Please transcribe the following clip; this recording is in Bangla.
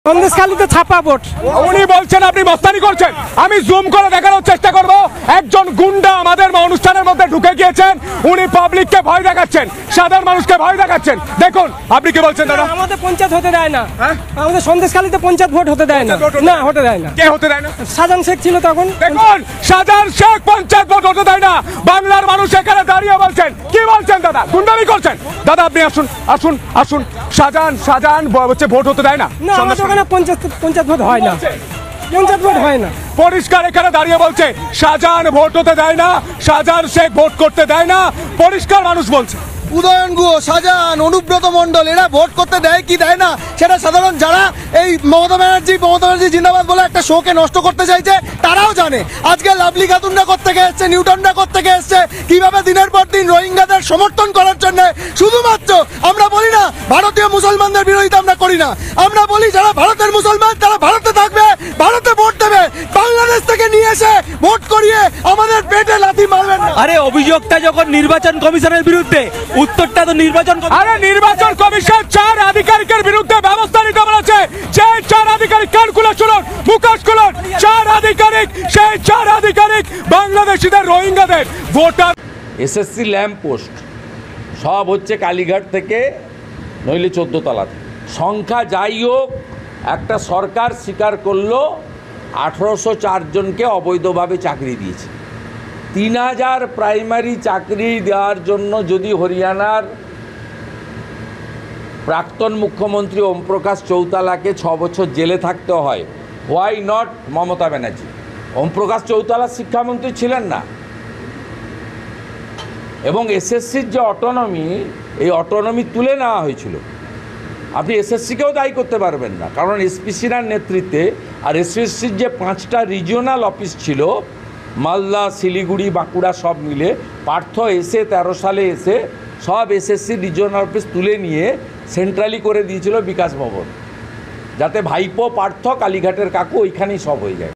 সন্দেশখালীতে ছাপা ভোট। উনি বলছেন আপনি মস্তানি করছেন। আমি জুম করে দেখানোর চেষ্টা করব। একজন গুন্ডা আমাদের অনুষ্ঠানের মধ্যে ঢুকে গিয়েছেন, উনি পাবলিককে ভয় দেখাচ্ছেন, সাধারণ মানুষকে ভয় দেখাচ্ছেন। দেখুন আপনি কি বলছেন দাদা? আমাদের পঞ্চায়েত হতে দেয় না, আমাদের সন্দেশখালীতে পঞ্চায়েত ভোট হতে দেয় না, না হতে দেয় না। কে হতে দেয় না? শাহজাহান শেখ ছিল তখন। দেখুন শাহজাহান শেখ পঞ্চায়েত ভোট হতে দেয় না। বাংলার মানুষ এখানে দাঁড়িয়ে বলছেন। কি বলছেন দাদা? গুন্ডামি করছেন দাদা? আপনি আসুন আসুন আসুন। শাহজাহান হচ্ছে ভোট হতে দেয় না। না আমাদের ওখানে পঞ্চায়েত ভোট হয় না, পঞ্চায়েত ভোট হয় না। পরিষ্কার এখানে দাঁড়িয়ে বলছে শাহজাহান ভোট হতে দেয় না, শাহজাহান শেখ ভোট করতে দেয় না। পরিষ্কার মানুষ বলছে। উদয়ন গুহ, শাহজাহান, অনুব্রত মণ্ডল এরা ভোট করতে দেয় কি দেয় না সেটা সাধারণ যারা এই মমতা ব্যানার্জি জিন্দাবাদ বলে একটা শোকে নষ্ট করতে চাইছে তারাও জানে। আজকে লাভলি খাতুনরা কোত্থেকে এসছে, নিউটনরা কোত্থেকে এসছে, কিভাবে দিনের পর দিন রোহিঙ্গাদের সমর্থন করার জন্য। শুধুমাত্র আমরা বলি না ভারতীয় মুসলমানদের বিরোধিতা আমরা করি না, আমরা বলি যারা ভারতের মুসলমান তারা ভারতে থাকবে, ভারতে ভোট দেবে। বাংলাদেশ থেকে নিয়ে এসে ভোট করিয়ে আমাদের পেটে লাথি মারবেন না। আরে অভিযোগটা যখন নির্বাচন কমিশনের বিরুদ্ধে, উত্তরটা তো নির্বাচন কমিশন 4 আধিকারিকের বিরুদ্ধে ব্যবস্থা নিতে বলেছে। যে 4 আধিকারিক কান খুলে শুনুন, মুখোশ খুলুন। 4 আধিকারিক, সেই 4 আধিকারিক বাংলাদেশিদের রোহিঙ্গাদের ভোটার। এসএসসি ল্যাম্প পোস্ট সব হচ্ছে কালীঘাট থেকে, নইলে 14 তলাতে। সংখ্যা যাই হোক, একটা সরকার স্বীকার করলো 1804 জনকে অবৈধভাবে চাকরি দিয়েছে। 3000 প্রাইমারি চাকরি দেওয়ার জন্য যদি হরিয়ানার প্রাক্তন মুখ্যমন্ত্রী ওম প্রকাশ চৌতালাকে 6 বছর জেলে থাকতে হয়, হোয়াই নট মমতা ব্যানার্জি? ওম প্রকাশ চৌতালা শিক্ষামন্ত্রী ছিলেন না। এবং এসএসসির যে অটোনমি, এই অটোনমি তুলে নেওয়া হয়েছিল। আপনি এসএসসিকেও দায়ী করতে পারবেন না, কারণ এসপিসির নেতৃত্বে আর এসএসসির যে 5টা রিজিওনাল অফিস ছিল, মালদা, শিলিগুড়ি, বাঁকুড়া সব মিলে, পার্থ এসে 13 সালে এসে সব এসএসসি রিজিওনাল অফিস তুলে নিয়ে সেন্ট্রালি করে দিয়েছিল বিকাশ ভবন, যাতে ভাইপো পার্থ কালীঘাটের কাকু ওইখানেই সব হয়ে যায়।